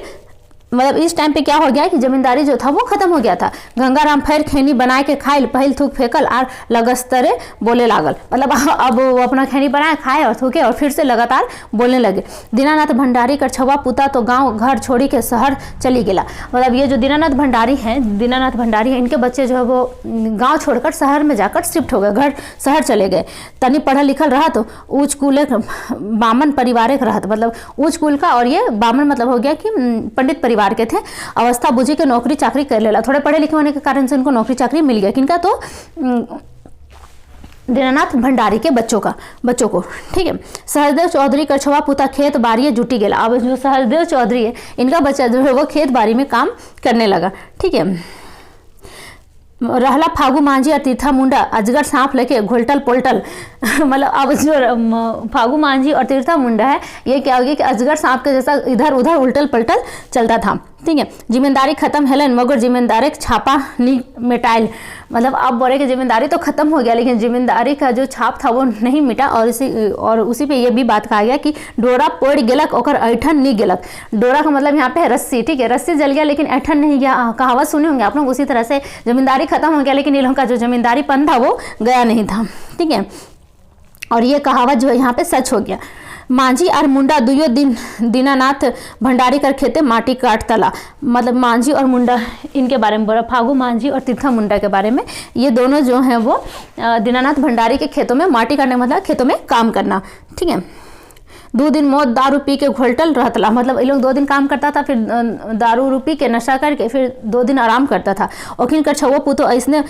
Speaker 1: मतलब इस टाइम पे क्या हो गया कि जमींदारी जो था वो खत्म हो गया था। गंगाराम फेर खैनी बनाए के खाइल, पहिल थूक फेंकल और लगस्तरे बोले लागल। मतलब अब वो अपना खैनी बनाए खाए और थूके और फिर से लगातार बोलने लगे। दीनानाथ भंडारी कर छवा पुता तो गांव घर छोड़ी के शहर चली गेला। मतलब ये जो दीनानाथ भंडारी हैं इनके बच्चे जो है वो गाँव छोड़कर शहर में जाकर शिफ्ट हो गए, शहर चले गए। तनी पढ़ल लिखल रहा तो ऊँच कुल बामन परिवार रहा, मतलब ऊँच कुल का, और ये बामन मतलब हो गया कि पंडित परिवार के थे। अवस्था बुझी के नौकरी चाकरी कर लेला, थोड़े पढ़े लिखे होने के कारण से उनको नौकरी चाकरी मिल गया। किनका, तो दीनानाथ भंडारी के बच्चों को। ठीक है, सहजदेव चौधरी का छवा पुता खेत बाड़ी जुटी गेला। अब जो सहजदेव चौधरी है इनका बच्चा जो है वो खेत बाड़ी में काम करने लगा। ठीक है, रहला फागू मांझी और तीर्था मुंडा अजगर सांप लेके घोलटल पोल्टल। मतलब अब जो फागू मांझी और तीर्था मुंडा है ये क्या हो गया कि अजगर सांप के जैसा इधर उधर उल्टल पलटल चलता था। ठीक है, जिम्मेदारी खत्म हेलन मगर जिम्मेदारी छापा नहीं मिटाइल। मतलब अब बोले कि जिम्मेदारी तो खत्म हो गया लेकिन जिम्मेदारी का जो छाप था वो नहीं मिटा। और उसी पे ये भी बात कहा गया कि डोरा पड़ गेलक ओकर ऐठन नहीं गेलक। डोरा का मतलब यहाँ पे है रस्सी। ठीक है, रस्सी जल गया लेकिन ऐठन नहीं गया, कहावत सुने होंगे आप लोग। उसी तरह से जमींदारी खत्म हो गया लेकिन इन लोगों का जो जमींदारीपन था वो गया नहीं था। ठीक है, और ये कहावत जो है यहाँ पे सच हो गया। मांझी और मुंडा दुयो दीनानाथ भंडारी कर खेते माटी काट तला। मतलब मांझी और मुंडा इनके बारे में बोला, फागू मांझी और तीर्था मुंडा के बारे में। ये दोनों जो हैं वो दीनानाथ भंडारी के खेतों में माटी काटने, मतलब खेतों में काम करना। ठीक है, 2 दिन मौत दारू पी के घोलटल रहतला। मतलब ये लोग 2 दिन काम करता था, फिर दारू पी के नशा करके फिर 2 दिन आराम करता था। ओखिन कर छवो पुतो ऐसने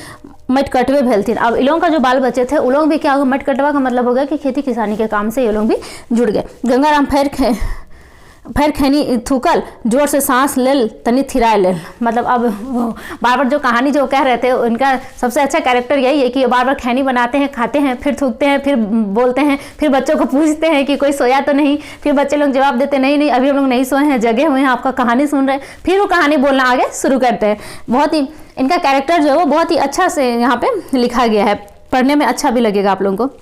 Speaker 1: मट कटवे भेलथिन। अब इन लोगों का जो बाल बच्चे थे उन लोग भी क्या होगा, मट कटवा का मतलब हो गया कि खेती किसानी के काम से ये लोग भी जुड़ गए। गंगाराम फेर खैनी थूकल जोर से सांस लेल तनी थिराए लेल। मतलब अब बार बार जो कहानी जो कह रहे थे उनका सबसे अच्छा कैरेक्टर यही है कि ये बार बार खैनी बनाते हैं, खाते हैं, फिर थूकते हैं, फिर बोलते हैं, फिर बच्चों को पूछते हैं कि कोई सोया तो नहीं। फिर बच्चे लोग जवाब देते नहीं अभी हम लोग नहीं सोए हैं, जगे हुए हैं, आपका कहानी सुन रहे हैं। फिर वो कहानी बोलना आगे शुरू करते हैं। बहुत ही इनका कैरेक्टर जो है वो बहुत ही अच्छा से यहाँ पे लिखा गया है, पढ़ने में अच्छा भी लगेगा आप लोगों को।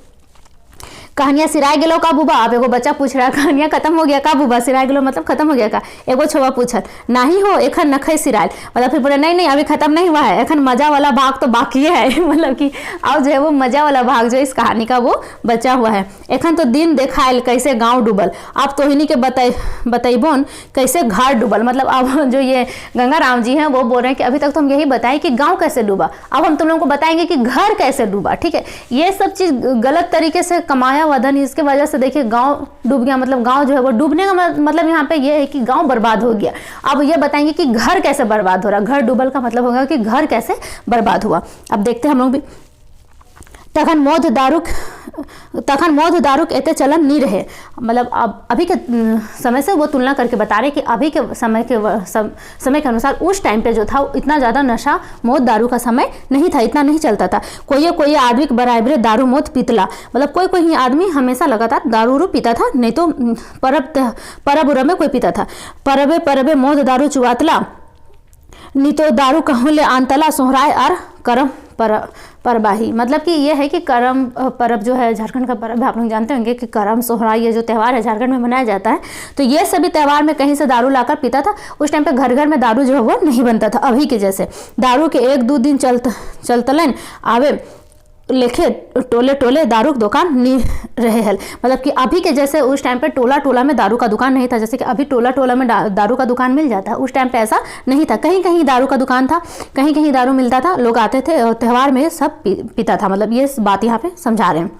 Speaker 1: कहानियाँ सिराय गेलो का बुबा। अब एगो बच्चा पूछ रहा है कहानियाँ खत्म हो गया का बुबा, सिराय गेलो मतलब खत्म हो गया का। एगो छौवा पूछल नहीं हो एखन नखै सिरायल, मतलब फिर बोले नहीं नहीं अभी खत्म नहीं हुआ है, एखन मजा वाला भाग तो बाकी है। मतलब कि अब जो है वो मजा वाला भाग जो इस कहानी का वो बचा हुआ है। एखन तो दिन देखायल कैसे गाँव डूबल, अब तोहिनी के बतैबोन कैसे घर डूबल। मतलब अब जो ये गंगाराम जी हैं वो बोल रहे हैं कि अभी तक तो हम यही बताएं कि गाँव कैसे डूबा, अब हम तुम लोगों को बताएंगे कि घर कैसे डूबा। ठीक है, ये सब चीज़ गलत तरीके से कमाया हुआ धन, इसके वजह से देखिए गांव डूब गया। मतलब गांव जो है वो डूबने का मतलब यहाँ पे ये है कि गांव बर्बाद हो गया। अब ये बताएंगे कि घर कैसे बर्बाद हो रहा, घर डूबल का मतलब होगा कि घर कैसे बर्बाद हुआ। अब देखते हैं हम लोग भी। तखन मौध दारुक एते चलन नहीं रहे, मतलब अब अभी के समय से वो तुलना करके बता रहे कि अभी के समय के अनुसार उस टाइम पे जो था इतना ज़्यादा नशा मौत दारू का समय नहीं था, इतना नहीं चलता था। कोई आदमी के बराबरे दारू मौत पीतला, मतलब कोई आदमी हमेशा लगातार दारू पीता था, नहीं तो परब उरब में कोई पीता था। परबे मौत दारू चुवातला, नहीं तो दारू कहूँ ले आनतला सोहराय और करम परबाही। मतलब कि ये है कि करम परब जो है झारखंड का परब है, आप लोग जानते होंगे कि करम सोहराय ये जो त्यौहार है झारखंड में मनाया जाता है। तो ये सभी त्यौहार में कहीं से दारू लाकर पीता था। उस टाइम पे घर घर में दारू जो है वो नहीं बनता था अभी के जैसे। दारू के 1-2 दिन चलतलन आवे लेखे टोले टोले दारू दुकान नहीं रहे हैं, मतलब कि अभी के जैसे उस टाइम पे टोला टोला में दारू का दुकान नहीं था, जैसे कि अभी टोला टोला में दारू का दुकान मिल जाता है। उस टाइम पे ऐसा नहीं था, कहीं कहीं दारू का दुकान था, कहीं कहीं दारू मिलता था, लोग आते थे और त्यौहार में सब पीता था। मतलब ये बात यहाँ पे समझा रहे हैं।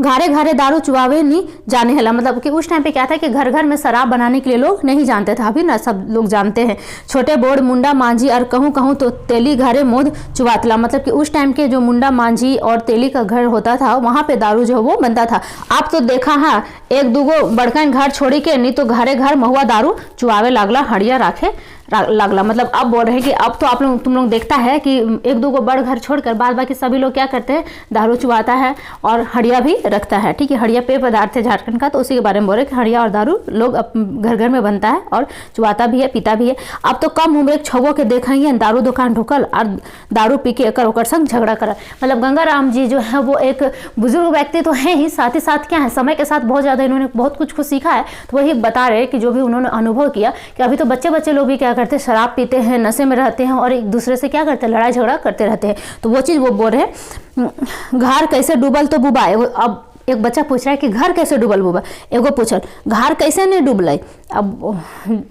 Speaker 1: घारे घारे दारू चुआवे नहीं जाने हला, मतलब कि उस टाइम पे क्या था कि घर घर में शराब बनाने के लिए लोग नहीं जानते थे, अभी ना सब लोग जानते हैं। छोटे बोड़ मुंडा मांझी और कहूँ तो तेली घरे मोद चुवातला, मतलब कि उस टाइम के जो मुंडा मांझी और तेली का घर होता था वहाँ पे दारू जो वो बनता था। आप तो देखा हाँ 1-2 बड़कन घर छोड़ी के, नहीं तो घरे घर महुआ दारू चुआवे लागला, हड़िया राखे लागला। मतलब अब बोल रहे हैं कि अब तो तुम लोग देखता है कि 1-2 बड़ घर छोड़कर बाद बाकी सभी लोग क्या करते हैं, दारू चुवाता है और हड़िया भी रखता है। ठीक है, हड़िया पेय पदार्थ है झारखंड का, तो उसी के बारे में बोल रहे हैं कि हड़िया और दारू लोग घर घर में बनता है और चुवाता भी है, पीता भी है। अब तो कम उम्र एक छौवो के देखेंगे दारू दुकान ढुकल और दारू पी के एकर ओकर संग झगड़ा कर। मतलब गंगाराम जी जो है वो एक बुजुर्ग व्यक्ति तो है ही, साथ ही साथ क्या है समय के साथ बहुत ज़्यादा इन्होंने बहुत कुछ सीखा है। तो वही बता रहे हैं कि जो भी उन्होंने अनुभव किया कि अभी तो बच्चे लोग भी क्या करते हैं, शराब पीते हैं, नशे में रहते हैं और एक दूसरे से क्या करते हैं, लड़ाई झगड़ा करते रहते हैं। तो वो चीज़ वो बोल रहे हैं। घर कैसे डूबल तो बुबा, अब एक बच्चा पूछ रहा है कि घर कैसे डूबल बुबा, एगो पूछल घर कैसे नहीं डूबल। अब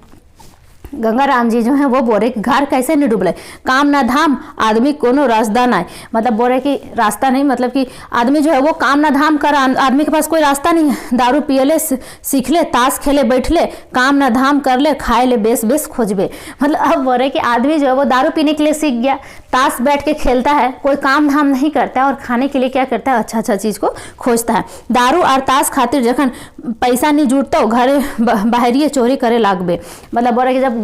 Speaker 1: गंगाराम जी जो है वो बोल रहे कि घर कैसे नहीं डूबल, काम ना धाम आदमी कोनो रास्ता नहीं, मतलब बोल रहे कि रास्ता नहीं, मतलब कि आदमी जो है वो काम ना धाम कर, आदमी के पास कोई रास्ता नहीं है। दारू पियले सीख ले, ताश खेले बैठ ले, काम ना धाम कर ले, खाए ले बेस खोजबे। मतलब अब बोल रहे कि आदमी जो है वो दारू पीने के लिए सीख गया, ताश बैठ के खेलता है, कोई काम धाम नहीं करता है और खाने के लिए क्या करता है, अच्छा चीज़ को खोजता है। दारू और ताश खातिर जखन पैसा नहीं जुटता घरे बाहरिए चोरी करे लागबे। मतलब बोल रहे कि जब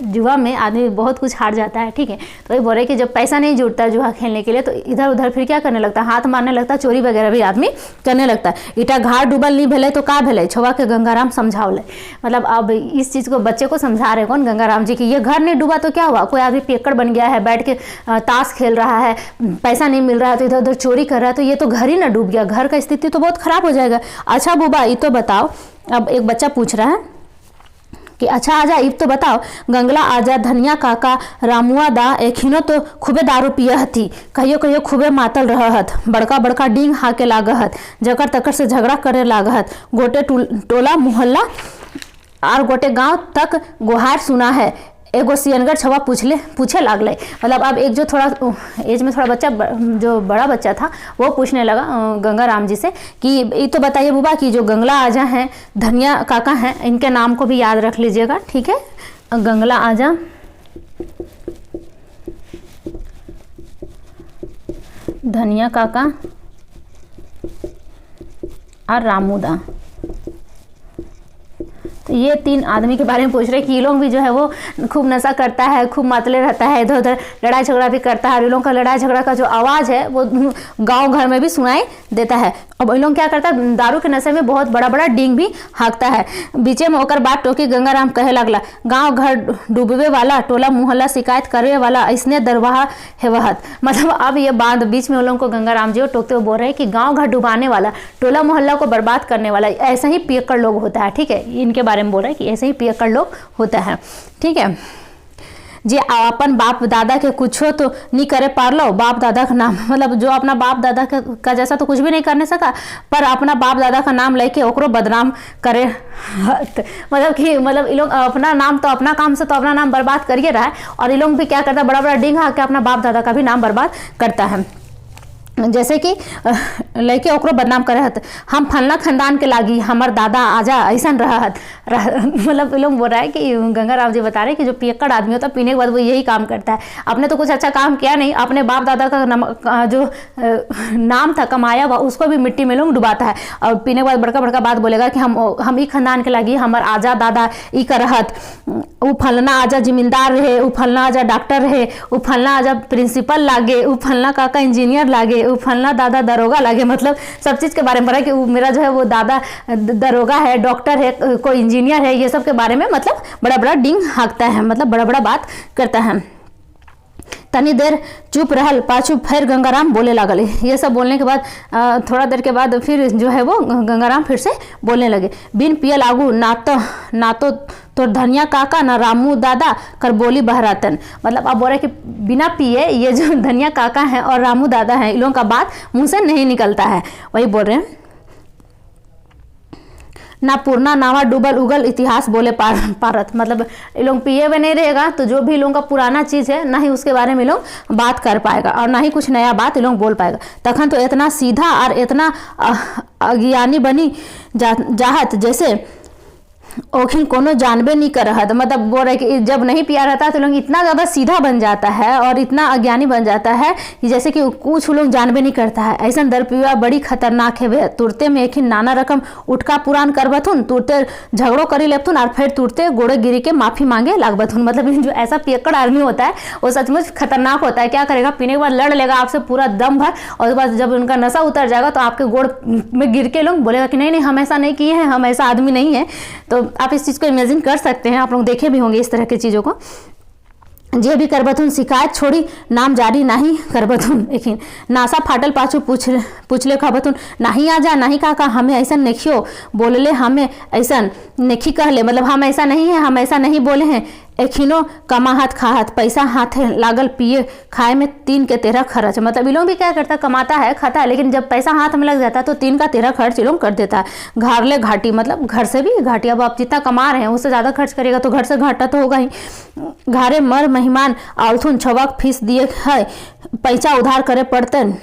Speaker 1: जुआ में आदमी बहुत कुछ हार जाता है, ठीक है, तो ये बोल रहे कि जब पैसा नहीं जुटता जुआ खेलने के लिए तो इधर उधर फिर क्या करने लगता है, हाथ मारने लगता है, चोरी वगैरह भी आदमी करने लगता है। इटा घर डूबल नहीं भेले तो का भेले, छौवा के गंगाराम समझावले। मतलब अब इस चीज़ को बच्चे को समझा रहे कौन, गंगाराम जी की ये घर नहीं डूबा तो क्या हुआ, कोई आदमी पियक्कड़ बन गया है, बैठ के ताश खेल रहा है, पैसा नहीं मिल रहा है तो इधर उधर चोरी कर रहा है, तो ये तो घर ही ना डूब गया, घर का स्थिति तो बहुत खराब हो जाएगा। अच्छा बुबा ये तो बताओ, अब एक बच्चा पूछ रहा है कि अच्छा आजा इब तो बताओ, गंगला आजा धनिया काका रामुआ दा एखिनो तो खूबे दारू पिया हथी, कहियो खूबे मातल रहत, बड़का डींग हाके लागत, जकर तकर से झगड़ा करे लागत, गोटे टोला मोहल्ला और गोटे गांव तक गुहार सुना है। एगो सियनगर छवा पूछे लागले। मतलब अब एक जो थोड़ा एज में थोड़ा बच्चा, जो बड़ा बच्चा था वो पूछने लगा गंगाराम जी से कि ये तो बताइए बुबा कि जो गंगला आजा हैं, धनिया काका हैं, इनके नाम को भी याद रख लीजिएगा, ठीक है। गंगला आजा, धनिया काका और रामूदा, तो ये 3 आदमी के बारे में पूछ रहे हैं कि ये लोग भी जो है वो खूब नशा करता है, खूब मातले रहता है, इधर उधर लड़ाई झगड़ा भी करता है। ये लोगों का लड़ाई झगड़ा का जो आवाज़ है वो गांव घर में भी सुनाई देता है। अब इन लोग क्या करता है, दारू के नशे में बहुत बड़ा बड़ा डींग भी हाँकता है। बीचे में ओकर बात टोकी गंगाराम कहे लगला, गांव घर डूबे वाला, टोला मुहल्ला शिकायत करे वाला, ऐसने दरवाहा हेवहत। मतलब अब ये बात बीच में उन लोगों को गंगाराम जी टोकते हुए बोल रहे हैं कि गांव घर डुबाने वाला, टोला मोहल्ला को बर्बाद करने वाला ऐसा ही पियक्कड़ लोग होता है। ठीक है, इनके बारे में बोल रहे हैं कि ऐसे ही पियक्कड़ लोग होता है। ठीक है जी, अपन बाप दादा के कुछ हो तो नहीं करे पार लो, बाप दादा का नाम, मतलब जो अपना बाप दादा का जैसा तो कुछ भी नहीं करने सका, पर अपना बाप दादा का नाम लेके ओकरो बदनाम करे। मतलब कि मतलब ये लोग अपना नाम तो अपना काम से तो अपना नाम बर्बाद करिए रहा है, और ये लोग भी क्या करता है, बड़ा बड़ा डिंग हाँ के अपना बाप दादा का भी नाम बर्बाद करता है। जैसे कि लड़के ओकरो बदनाम करे हत, हम फलना खानदान के लागी, हमार दादा आजा ऐसा रहत। मतलब लोग बोल रहा है कि गंगाराम जी बता रहे हैं कि जो पियक्कड़ आदमी होता है पीने के बाद वो यही काम करता है। आपने तो कुछ अच्छा काम किया नहीं, अपने बाप दादा का जो नाम था कमाया हुआ उसको भी मिट्टी में लोग डुबाता है, और पीने के बाद बड़का बड़का बात बोलेगा कि हम ई खानदान के लागी, हमार आजा दादा ई करहत, उ फलना आजा जिम्मेदार रहे, उ फलना आजा डॉक्टर रहे, उ फलना आजा प्रिंसिपल लागे, उ फलना काका इंजीनियर लागे, उ फलना दादा दरोगा लागे। मतलब सब चीज़ के बारे में पढ़ा कि मेरा जो है वो दादा दरोगा है, डॉक्टर है, कोई इंजीनियर है, ये सब के बारे में मतलब बड़ा बड़ा डिंग हाँकता है, मतलब बड़ा बड़ा बात करता है। तनी देर चुप रहल, पाछू फिर गंगाराम बोले लागल। ये सब बोलने के बाद थोड़ा देर के बाद फिर जो है वो गंगाराम फिर से बोलने लगे, बिन पियल आगू ना तो तो धनिया काका ना रामू दादा कर बोली बहरातन। मतलब अब बोल रहे कि बिना पिए ये जो धनिया काका हैं और रामू दादा हैं, इन लोगों का बात मुंह से नहीं निकलता है। वही बोल रहे हैं, ना पुरना नावा डूबल उगल इतिहास बोले पारत। मतलब ये लोग पिए हुए नहीं रहेगा तो जो भी लोगों का पुराना चीज़ है ना ही उसके बारे में लोग बात कर पाएगा, और ना ही कुछ नया बात ये लोग बोल पाएगा। तखन तो इतना सीधा और इतना अज्ञानी बनी जाहत जैसे ओखिन कोनो जानबे नहीं कर रहा था। मतलब बोल रहे कि जब नहीं पिया रहता तो लोग इतना ज़्यादा सीधा बन जाता है और इतना अज्ञानी बन जाता है कि जैसे कि कुछ लोग जानबे नहीं करता है। ऐसा दर पिया बड़ी खतरनाक है वे, तुरते में एक ही नाना रकम उठका पुरान करबथुन, तुरते झगड़ो करी लेबथुन और फिर तुरते गोड़े गिरी के माफ़ी मांगे लागबथुन। मतलब जो ऐसा पियक्कड़ आदमी होता है वो सचमुच खतरनाक होता है। क्या करेगा, पीने के बाद लड़ लेगा आपसे पूरा दम भर, और उसके बाद जब उनका नशा उतर जाएगा तो आपके गोड़ में गिर के लोग बोलेगा कि नहीं नहीं हम ऐसा नहीं किए हैं, हम ऐसा आदमी नहीं है। तो आप इस चीज़ को इमेजिन कर सकते हैं, आप लोग देखे भी होंगे इस तरह की चीज़ों को। जे भी करबथुन शिकायत छोड़ी नाम जारी नहीं करबथुन, लेकिन नासा फाटल पाछू पूछले खबथुन, नहीं आजा नहीं काका हमें ऐसा नहीं बोलले, हमें ऐसा नहीं कहले। मतलब हम ऐसा नहीं है, हम ऐसा नहीं बोले हैं। एखिनो कमाहत खाहत, पैसा हाथे लागल पिए खाए में 3 के 13 खर्च। मतलब ये लोग भी क्या करता है, कमाता है खाता है, लेकिन जब पैसा हाथ में लग जाता है तो 3 का 13 खर्च ये लोग कर देता है। घारले घाटी, मतलब घर से भी घाटी। अब आप जितना कमा रहे हैं उससे ज़्यादा खर्च करेगा तो घर से घाटा तो होगा ही। घारे मर मेहमान आउथुन छवक फीस दिए है, पैसा उधार करे पड़तलन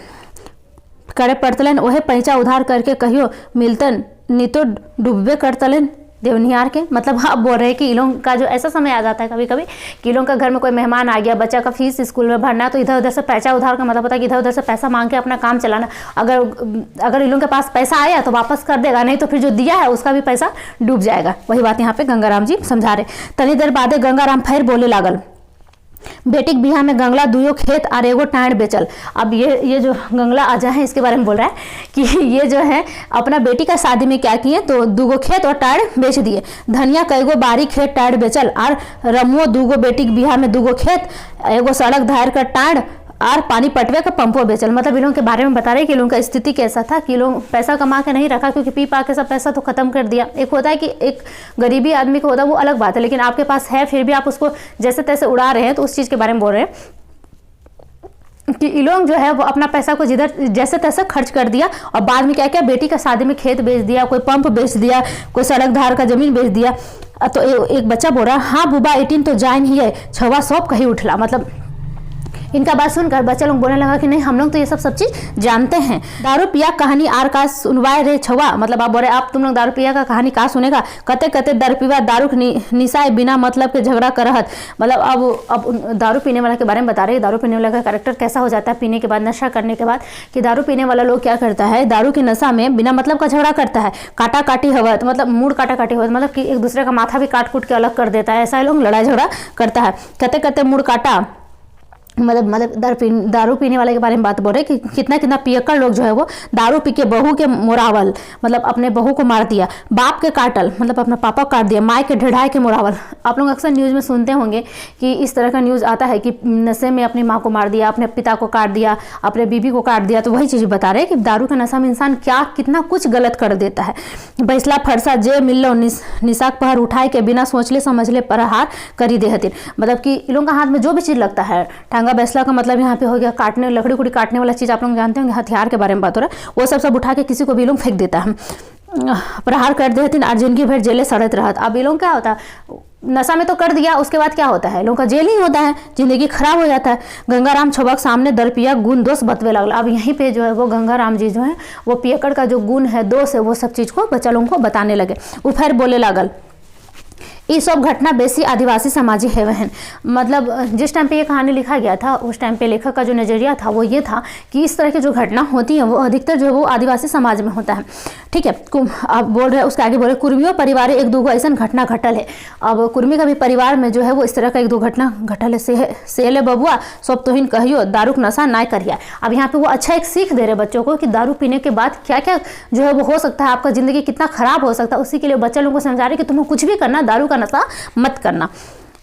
Speaker 1: ओहे पैसा उधार करके कहियो मिलतन, नहीं तो डूबे करतलन देवनिहार के। मतलब आप बोल रहे हैं कि इन लोगों का जो ऐसा समय आ जाता है कभी कभी कि इन लोगों का घर में कोई मेहमान आ गया, बच्चा का फीस स्कूल में भरना है, तो इधर उधर से पैसा उधार का मतलब होता है कि इधर उधर से पैसा मांग के अपना काम चलाना। अगर इन लोगों के पास पैसा आया तो वापस कर देगा, नहीं तो फिर जो दिया है उसका भी पैसा डूब जाएगा। वही बात यहाँ पे गंगाराम जी समझा रहे। तनी देर बादे गंगाराम फिर बोले लागल, बेटी के बिहार में गंगला दुयो खेत और एगो टाँड़ बेचल। अब ये जो गंगला आजा है इसके बारे में बोल रहा है कि ये जो है अपना बेटी का शादी में क्या किए तो 2 खेत और टाँड़ बेच दिए। धनिया कईगो बारी खेत टाँड़ बेचल, और रमुओ 2 बेटी के बिहार में 2 खेत, एगो सड़क धार का टाँड़ और पानी पटवे का पंपो बेचल। मतलब इन लोगों के बारे में बता रहे हैं कि लोगों का स्थिति कैसा था कि लोग पैसा कमा के नहीं रखा, क्योंकि पी पा के सब पैसा तो खत्म कर दिया। एक होता है कि एक गरीबी आदमी को होता है वो अलग बात है, लेकिन आपके पास है फिर भी आप उसको जैसे तैसे उड़ा रहे हैं, तो उस चीज़ के बारे में बोल रहे हैं कि ये लोग जो है वो अपना पैसा को जिधर जैसे तैसे खर्च कर दिया, और बाद में क्या किया, बेटी का शादी में खेत बेच दिया, कोई पंप बेच दिया, कोई सड़क धार का जमीन बेच दिया। तो एक बच्चा बोल रहा है, हाँ बुबा 18 तो जाइन ही है, 6वां सौंप कहीं उठला। मतलब इनका बात सुनकर बच्चा लोग बोलने लगा कि नहीं हम लोग तो ये सब चीज़ जानते हैं। दारू पिया कहानी आर का सुनवाए रे छवा। मतलब आप बोल रहे आप तुम लोग दारू पिया का कहानी का सुनेगा, कते कते दारू पीवा दारू निशाए बिना मतलब के झगड़ा करहत। मतलब अब दारू पीने वाला के बारे में बता रहे हैं, दारू पीने वाला का कैरेक्टर कैसा हो जाता है पीने के बाद, नशा करने के बाद, कि दारू पीने वाला लोग क्या करता है, दारू की नशा में बिना मतलब का झगड़ा करता है, काटा काटी हवत, मतलब मूड काटा काटी हवत, मतलब कि एक दूसरे का माथा भी काट कूट के अलग कर देता है। ऐसा लोग लड़ाई झगड़ा करता है। कते कते मूड काटा मतलब दारू पीने वाले के बारे में बात बोल रहे हैं कि कितना पियक्कड़ लोग जो है वो दारू पी के बहू के मोरावल, मतलब अपने बहू को मार दिया, बाप के काटल, मतलब अपना पापा को काट दिया, माई के ढिढ़ाई के मोरावल। आप लोग अक्सर न्यूज़ में सुनते होंगे कि इस तरह का न्यूज़ आता है कि नशे में अपनी माँ को मार दिया, अपने पिता को काट दिया, अपने बीबी को काट दिया। तो वही चीज़ बता रहे हैं कि दारू के नशा में इंसान कितना कुछ गलत कर देता है। बैसला फरसा जे मिल्लो निशाक पहर उठाए के बिना सोचले समझले प्रहार करी दे हथिन। मतलब कि इन लोगों का हाथ में जो भी चीज़ लगता है, टांगा बैसला का मतलब यहाँ पे हो गया काटने, लकड़ी कुड़ी काटने वाला चीज़, आप लोग जानते होंगे, हथियार के बारे में बात हो रहा है, वो सब उठा के किसी को भी लोग फेंक देता है, प्रहार कर देते हैं, जिंदगी भर जेले सड़त रहत। अब ये लोग क्या होता है, नशा में तो कर दिया, उसके बाद क्या होता है, लोगों का जेल ही होता है, जिंदगी खराब हो जाता है। गंगाराम छोबक सामने दर पिया गुण दोष बतवे लगल। अब यहीं पे जो है वो गंगाराम जी जो है वो पियक्कड़ का जो गुण है, दोष है, वो सब चीज़ को बच्चा लोगों को बताने लगे। वो फिर बोले लगल ये सब घटना बेसी आदिवासी समाजी है वहन। मतलब जिस टाइम पे ये कहानी लिखा गया था, उस टाइम पे लेखक का जो नज़रिया था वो ये था कि इस तरह की जो घटना होती है वो अधिकतर जो है वो आदिवासी समाज में होता है। ठीक है, अब बोल रहे उसके आगे बोल रहे कुर्मियों परिवार एक दो ऐसा घटना घटल है। अब कुर्मी का भी परिवार में जो है वो इस तरह का एक दो घटना घटल है। सेले बबुआ सब तोहिन कहियो दारू नशा ना करिया। अब यहाँ पे वो अच्छा एक सीख दे रहे बच्चों को कि दारू पीने के बाद क्या क्या जो है वो हो सकता है, आपका ज़िंदगी कितना खराब हो सकता है। उसी के लिए बच्चे लोगों को समझा रहे कि तुम्हें कुछ भी करना, दारू का नशा मत करना।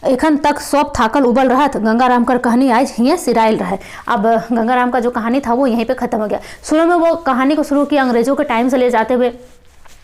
Speaker 1: एखन तक सब थाकल उबल रहा था, गंगाराम कर कहानी आज हिये सिराइल रहे। अब गंगाराम का जो कहानी था वो यहीं पे ख़त्म हो गया। शुरू में वो कहानी को शुरू किया अंग्रेज़ों के टाइम से ले जाते हुए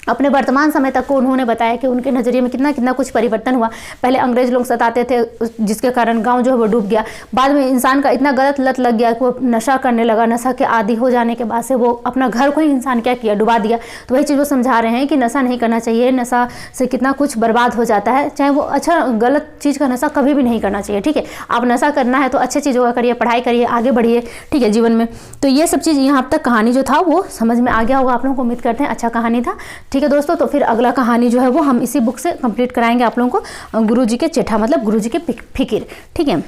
Speaker 1: अपने वर्तमान समय तक को उन्होंने बताया कि उनके नज़रिए में कितना कितना कुछ परिवर्तन हुआ। पहले अंग्रेज लोग सताते थे जिसके कारण गांव जो है वो डूब गया। बाद में इंसान का इतना गलत लत लग गया कि वो नशा करने लगा। नशा के आदी हो जाने के बाद से वो अपना घर को ही इंसान क्या किया, डुबा दिया। तो वही चीज़ वो समझा रहे हैं कि नशा नहीं करना चाहिए, नशा से कितना कुछ बर्बाद हो जाता है। चाहे वो अच्छा गलत चीज़ का नशा कभी भी नहीं करना चाहिए। ठीक है, आप नशा करना है तो अच्छे चीज़ों का करिए, पढ़ाई करिए, आगे बढ़िए, ठीक है, जीवन में। तो ये सब चीज़ यहाँ तक कहानी जो था वो समझ में आ गया होगा आप लोगों को। उम्मीद करते हैं अच्छा कहानी था। ठीक है दोस्तों, तो फिर अगला कहानी जो है वो हम इसी बुक से कंप्लीट कराएंगे आप लोगों को, गुरुजी के चिट्ठा, मतलब गुरुजी के फिकिर। ठीक है,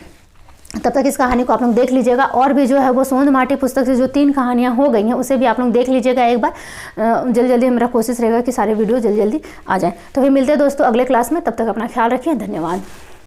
Speaker 1: तब तक इस कहानी को आप लोग देख लीजिएगा। और भी जो है वो सोंद माटी पुस्तक से जो 3 कहानियाँ हो गई हैं उसे भी आप लोग देख लीजिएगा एक बार। जल्दी जल्दी मेरा कोशिश रहेगा कि सारे वीडियो जल्दी जल्दी आ जाएँ। तो फिर मिलते हैं दोस्तों अगले क्लास में, तब तक अपना ख्याल रखिए, धन्यवाद।